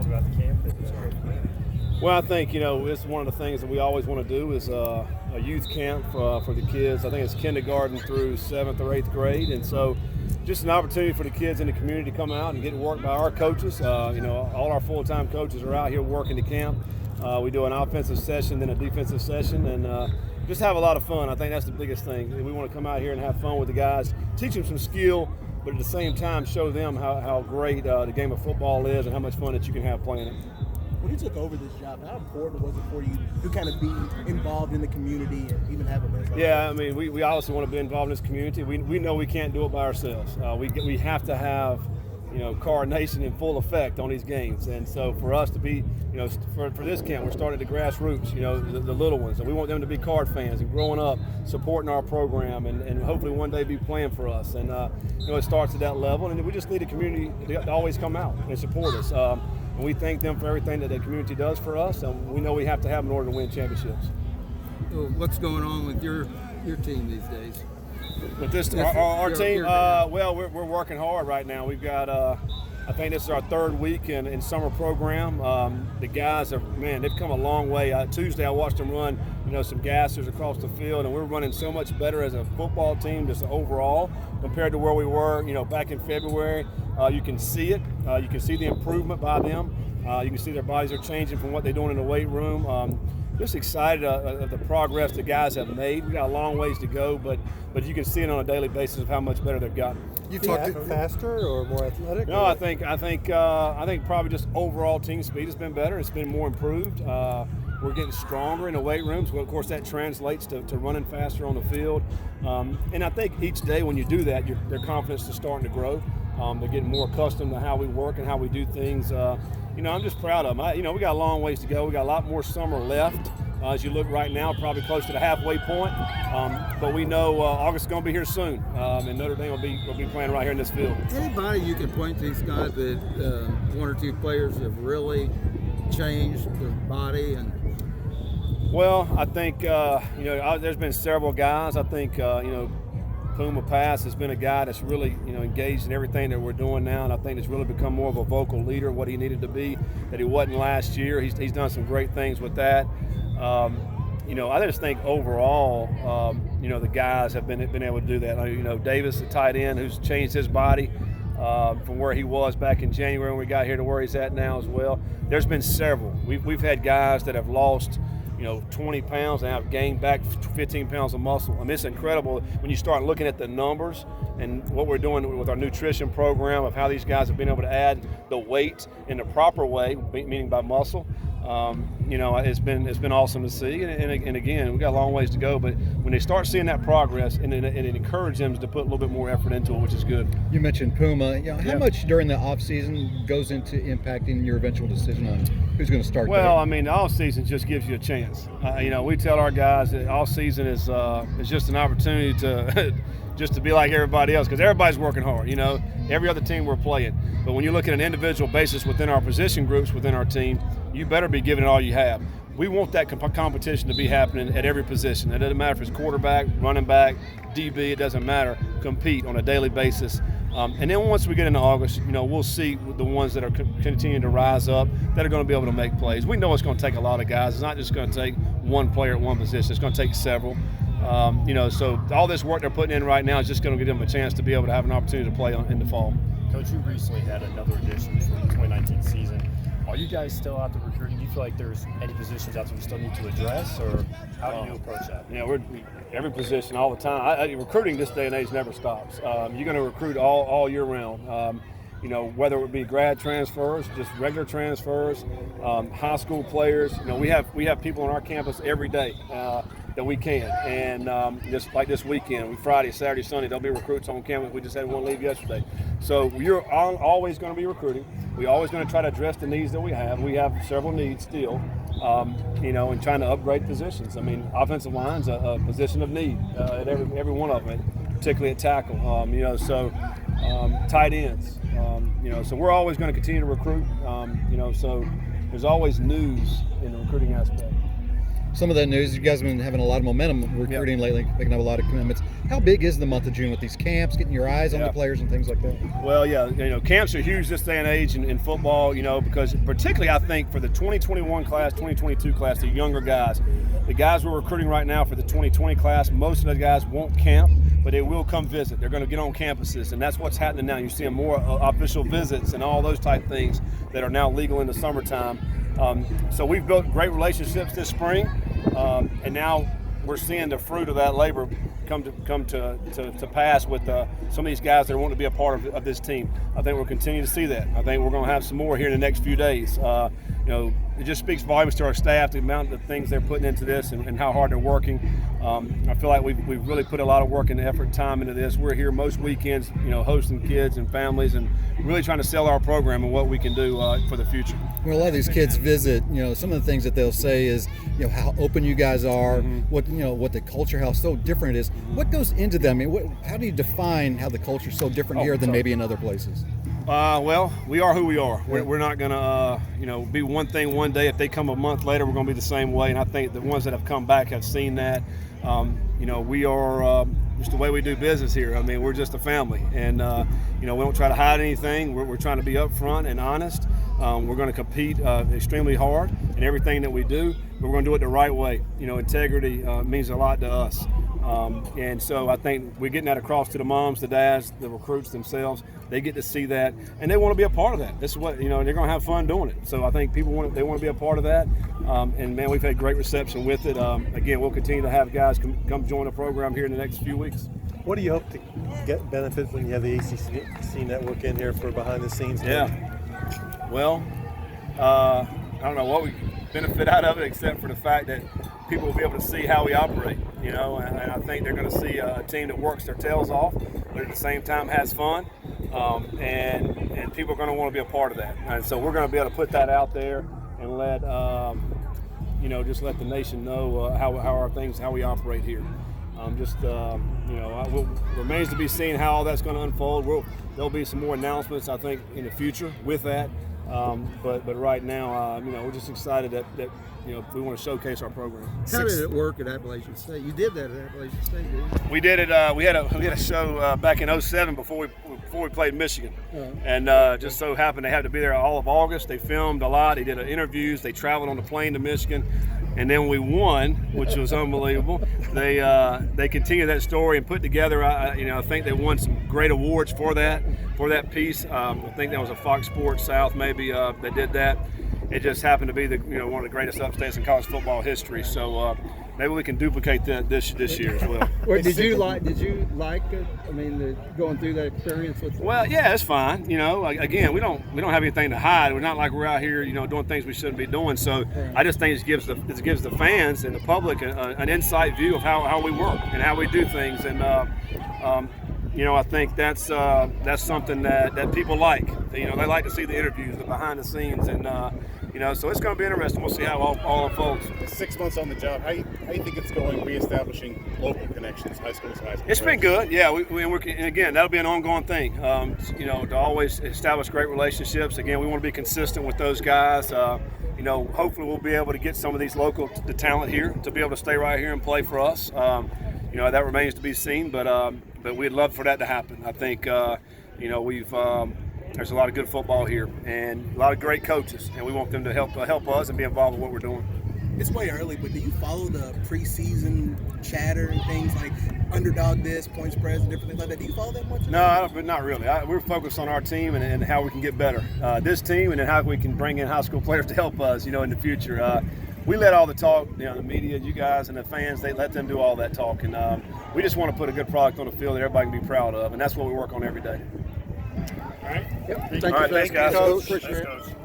little bit about the camp. Well, I think, it's one of the things that we always want to do is a youth camp for the kids. I think it's kindergarten through 7th or 8th grade. And so just an opportunity for the kids in the community to come out and get work by our coaches. All our full-time coaches are out here working the camp. We do an offensive session, then a defensive session, and just have a lot of fun. I think that's the biggest thing. We want to come out here and have fun with the guys, teach them some skill, but at the same time show them how great the game of football is and how much fun that you can have playing it. When you took over this job, how important was it for you to kind of be involved in the community and even have events like that? Yeah, I mean, we obviously want to be involved in this community. We know we can't do it by ourselves. We have to have, coordination in full effect on these games. And so for us to be, for this camp, we're starting at the grassroots, the little ones. And we want them to be Card fans and growing up, supporting our program and hopefully one day be playing for us. And, it starts at that level. And we just need the community to always come out and support us. And we thank them for everything that the community does for us, and we know we have to have in order to win championships. So what's going on with your team these days? With this, our team, well, we're working hard right now. We've got, I think this is our 3rd week in summer program. The guys they've come a long way. Tuesday I watched them run, some gassers across the field, and we're running so much better as a football team just overall compared to where we were, back in February. You can see it. You can see the improvement by them. You can see their bodies are changing from what they're doing in the weight room. Just excited of the progress the guys have made. We got a long ways to go, but you can see it on a daily basis of how much better they've gotten. You talked faster or more athletic? No, I think probably just overall team speed has been better. It's been more improved. We're getting stronger in the weight rooms. Well, of course, that translates to running faster on the field. And I think each day when you do that, their confidence is starting to grow. They're getting more accustomed to how we work and how we do things. I'm just proud of them. We got a long ways to go. We got a lot more summer left. As you look right now, probably close to the halfway point. But we know August is going to be here soon, and Notre Dame will be playing right here in this field. Anybody you can point to these guys that one or two players have really changed their body and? Well, I think there's been several guys. I think Puma Pass has been a guy that's really engaged in everything that we're doing now, and I think it's really become more of a vocal leader, what he needed to be, that he wasn't last year. He's done some great things with that. I just think overall, the guys have been able to do that. Davis, the tight end, who's changed his body from where he was back in January when we got here to where he's at now as well. There's been several. We've had guys that have lost 20 pounds and have gained back 15 pounds of muscle. I mean, it's incredible when you start looking at the numbers and what we're doing with our nutrition program of how these guys have been able to add the weight in the proper way, meaning by muscle. It's been awesome to see, and again, we've got a long ways to go. But when they start seeing that progress, and it encourages them to put a little bit more effort into it, which is good. You mentioned Puma. How much during the off season goes into impacting your eventual decision on who's going to start? Well, I mean, the off season just gives you a chance. We tell our guys that off season is just an opportunity to just to be like everybody else, because everybody's working hard. Every other team we're playing. But when you look at an individual basis within our position groups within our team, you better be giving it all you have. We want that competition to be happening at every position. It doesn't matter if it's quarterback, running back, DB, it doesn't matter. Compete on a daily basis. And then once we get into August, we'll see the ones that are continuing to rise up that are going to be able to make plays. We know it's going to take a lot of guys. It's not just going to take one player at one position. It's going to take several. So all this work they're putting in right now is just going to give them a chance to be able to have an opportunity to play in the fall. Coach, you recently had another addition for the 2019 season. Are you guys still out there recruiting? Do you feel like there's any positions out there we still need to address, or how do you approach that? We're every position all the time. Recruiting this day and age never stops. You're going to recruit all year round. Whether it be grad transfers, just regular transfers, high school players. We have people on our campus every day that we can, and just like this weekend, Friday, Saturday, Sunday, there'll be recruits on campus. We just had one leave yesterday. So you're always going to be recruiting. We're always going to try to address the needs that we have. We have several needs still, and trying to upgrade positions. I mean, offensive line's a position of need at every one of them, particularly at tackle. Tight ends. So we're always going to continue to recruit. So there's always news in the recruiting aspect. some of that news. You guys have been having a lot of momentum recruiting lately, picking up a lot of commitments. How big is the month of June with these camps, getting your eyes on the players and things like that? Well, camps are huge this day and age in football, because particularly I think for the 2021 class, 2022 class, the younger guys, the guys we're recruiting right now for the 2020 class, most of the guys won't camp, but they will come visit. They're going to get on campuses, and that's what's happening now. You're seeing more official visits and all those type things that are now legal in the summertime. So we've built great relationships this spring, and now we're seeing the fruit of that labor come to pass with some of these guys that want to be a part of this team. I think we'll continue to see that. I think we're going to have some more here in the next few days. It just speaks volumes to our staff, the amount of things they're putting into this and how hard they're working. I feel like we've really put a lot of work and effort and time into this. We're here most weekends, hosting kids and families and really trying to sell our program and what we can do for the future. When a lot of these kids visit, some of the things that they'll say is, how open you guys are, what the culture, how so different it is. What goes into them? I mean, how do you define how the culture is so different here than maybe in other places? Well, we are who we are. We're not going to, be one thing one day. If they come a month later, we're going to be the same way. And I think the ones that have come back have seen that. We are just the way we do business here. I mean, we're just a family. And, we don't try to hide anything. We're trying to be upfront and honest. We're going to compete extremely hard in everything that we do, but we're going to do it the right way. Integrity means a lot to us. And so I think we're getting that across to the moms, the dads, the recruits themselves. They get to see that, and they want to be a part of that. This is what, they're going to have fun doing it. So I think people want to be a part of that. And, man, we've had great reception with it. Again, we'll continue to have guys come join the program here in the next few weeks. What do you hope to get benefit when you have the ACC network in here for behind the scenes? Well, I don't know what we benefit out of it except for the fact that people will be able to see how we operate, and I think they're going to see a team that works their tails off, but at the same time has fun, and people are going to want to be a part of that. And so we're going to be able to put that out there and let just let the nation know how we operate here. Remains to be seen how all that's going to unfold. There'll be some more announcements, I think, in the future with that. But right now, we're just excited that we want to showcase our program. How did it work at Appalachian State? You did that at Appalachian State, didn't you? We did it. We had a show back in '07 before we played Michigan, and just so happened they had to be there all of August. They filmed a lot. They did interviews. They traveled on the plane to Michigan. And then we won, which was unbelievable. They continued that story and put together. I think they won some great awards for that piece. I think that was a Fox Sports South maybe that did that. It just happened to be one of the greatest upstates in college football history. So maybe we can duplicate that this year as well. Did you like it? I mean, going through that experience with? Well, yeah, it's fine. Again, we don't have anything to hide. We're not like we're out here, doing things we shouldn't be doing. So I just think it gives the fans and the public an insight view of how we work and how we do things. And I think that's something that people like. They like to see the interviews, the behind the scenes, and so it's going to be interesting. We'll see how all unfolds. 6 months on the job, how you think it's going reestablishing local connections, high schools, high schools? It's been good, yeah. And again, that'll be an ongoing thing. To always establish great relationships. Again, we want to be consistent with those guys. Hopefully we'll be able to get some of these the talent here to be able to stay right here and play for us. That remains to be seen, but we'd love for that to happen. I think there's a lot of good football here and a lot of great coaches, and we want them to help us and be involved in what we're doing. It's way early, but do you follow the preseason chatter and things like underdog this, point spreads, and different things like that? Do you follow that much? No, not really. We're focused on our team and how we can get better. This team, and then how we can bring in high school players to help us, in the future. We let all the talk, the media, you guys, and the fans, they let them do all that talk. And we just want to put a good product on the field that everybody can be proud of, and that's what we work on every day. All right. Yep. All right, thanks, guys. Appreciate it.